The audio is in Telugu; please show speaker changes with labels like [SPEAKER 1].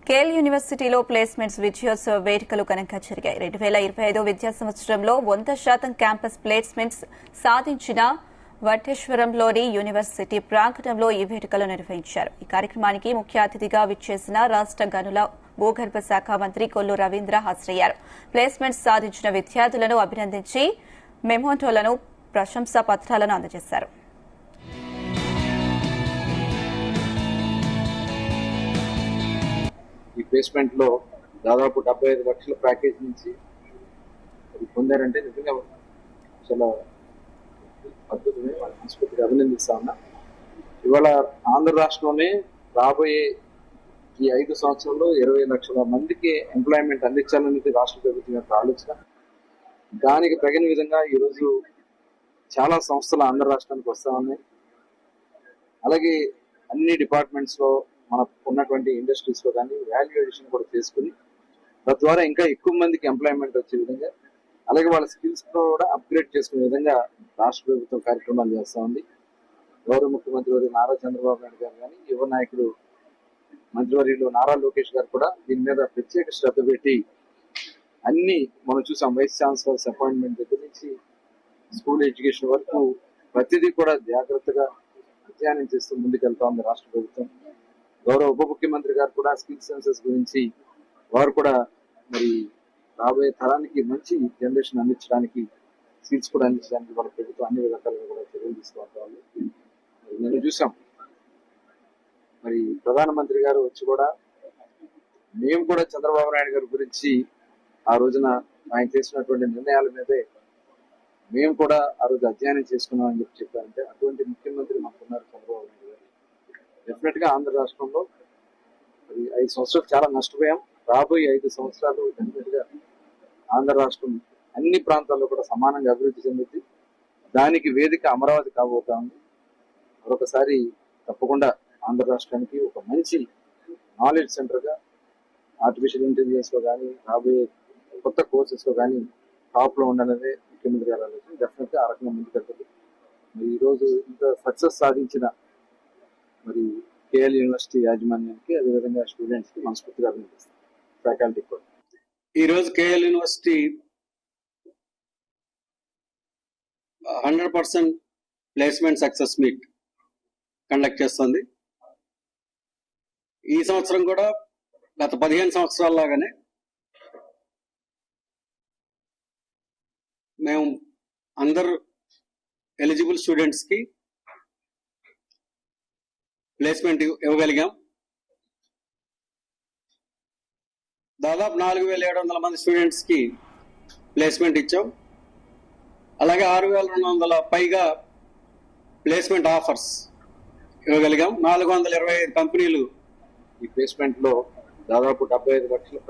[SPEAKER 1] కేఎల్ యూనివర్సిటీలో ప్లేస్మెంట్స్ విజయోత్సవ వేడుకలు ఘనంగా జరిగాయి. 2025 విద్యా సంవత్సరంలో 100% క్యాంపస్ ప్లేస్మెంట్స్ సాధించిన వట్టేశ్వరంలోని యూనివర్సిటీ ప్రాంగణంలో ఈ వేడుకలు నిర్వహించారు. ఈ కార్యక్రమానికి ముఖ్య అతిథిగా విచ్చేసిన రాష్ట గనుల భూగర్భ శాఖ మంత్రి కొల్లు రవీంద్ర హాజరయ్యారు. ప్లేస్మెంట్స్ సాధించిన విద్యార్థులను అభినందించి మెమోటోలను, ప్రశంసా పత్రాలను అందజేశారు.
[SPEAKER 2] ఈ ప్లేస్మెంట్ లో దాదాపు 75 లక్షల ప్యాకేజ్ నుంచి పొందారంటే నిజంగా చాలా అద్భుతమే. మనస్ఫూర్తిగా అభినందిస్తా ఉన్నా. ఇవాళ ఆంధ్ర రాష్ట్రంలోనే రాబోయే ఈ 5 సంవత్సరాల్లో 20 లక్షల మందికి ఎంప్లాయ్మెంట్ అందించాలనేది రాష్ట్ర ప్రభుత్వం యొక్క ఆలోచన. దానికి తగిన విధంగా ఈరోజు చాలా సంస్థలు ఆంధ్ర రాష్ట్రానికి వస్తా ఉన్నాయి. అలాగే అన్ని డిపార్ట్మెంట్స్ లో మనకు ఉన్నటువంటి ఇండస్ట్రీస్ లో కానీ వాల్యూ అడిషన్ కూడా చేసుకుని తద్వారా ఇంకా ఎక్కువ మందికి ఎంప్లాయ్మెంట్ వచ్చే విధంగా, అలాగే వాళ్ళ స్కిల్స్ కూడా అప్గ్రేడ్ చేసుకునే విధంగా రాష్ట్ర ప్రభుత్వం కార్యక్రమాలు చేస్తా ఉంది. గౌరవ ముఖ్యమంత్రి వారు నారా చంద్రబాబు నాయుడు గారు కానీ, యువ నాయకుడు మంత్రివర్యులు నారా లోకేష్ గారు కూడా దీని మీద ప్రత్యేక శ్రద్ధ పెట్టి అన్ని మనం చూసాం. వైస్ ఛాన్సలర్స్ అపాయింట్మెంట్ దగ్గర నుంచి స్కూల్ ఎడ్యుకేషన్ వరకు ప్రతిదీ కూడా జాగ్రత్తగా అధ్యయనం చేస్తూ ముందుకెళ్తా ఉంది రాష్ట్ర ప్రభుత్వం. గౌరవ ఉప ముఖ్యమంత్రి గారు కూడా స్కిల్ సెన్సెస్ గురించి వారు కూడా మరి రాబోయే తరానికి మంచి జనరేషన్ అందించడానికి, స్కిల్స్ కూడా అందించడానికి వాళ్ళ ప్రభుత్వం అన్ని రకాలుగా కూడా చర్యలు తీసుకుంటారు. నేను చూసాం మరి ప్రధానమంత్రి గారు వచ్చి కూడా మేము కూడా చంద్రబాబు నాయుడు గారి గురించి ఆ రోజున ఆయన చేసినటువంటి నిర్ణయాల మీదే మేము కూడా ఆ రోజు అధ్యయనం చేసుకున్నాం అని చెప్పారంటే అటువంటి ముఖ్యమంత్రి మనకున్నారు చంద్రబాబు నాయుడు గారు. డెఫినెట్ గా ఆంధ్ర రాష్ట్రంలో 5 సంవత్సరాలు చాలా నష్టపోయాం. రాబోయే 5 సంవత్సరాలు డెఫినెట్ గా ఆంధ్ర రాష్ట్రం అన్ని ప్రాంతాల్లో కూడా సమానంగా అభివృద్ధి చెందుతుంది. దానికి వేదిక అమరావతి కాబోతా ఉంది. మరొకసారి తప్పకుండా ఆంధ్ర రాష్ట్రానికి ఒక మంచి నాలెడ్జ్ సెంటర్ గా ఆర్టిఫిషియల్ ఇంటెలిజెన్స్ లో కానీ, రాబోయే కొత్త కోర్సెస్ లో కానీ టాప్ లో ఉండాలనే ముఖ్యమంత్రి గారు ఆలోచన. డెఫినెట్ గా ఆ రకంగా ముందుకెళ్తుంది. మరి ఈ రోజు ఇంత సక్సెస్ సాధించిన మరి కేఎల్ యూనివర్సిటీ యాజమాన్యానికి, అదేవిధంగా స్టూడెంట్స్ కి మనస్ఫూర్తిగా అభినందిస్తాం. ఫ్యాకల్టీ కూడా
[SPEAKER 3] ఈ రోజు KL university 100% placement success meet conduct చేస్తుంది. ఈ సంవత్సరం కూడా గత 15 సంవత్సరాల లాగానే మేము అందరు ఎలిజిబుల్ స్టూడెంట్స్ కి ప్లేస్మెంట్ ఇవ్వగలిగాం. దాదాపు 4700 మంది స్టూడెంట్స్ కి ప్లేస్మెంట్ ఇచ్చాం. అలాగే 6200 పైగా ప్లేస్మెంట్ ఆఫర్స్ ఇవ్వగలిగాం. 425 కంపెనీలు
[SPEAKER 2] ఈ ప్లేస్మెంట్ లో దాదాపు 75 లక్షల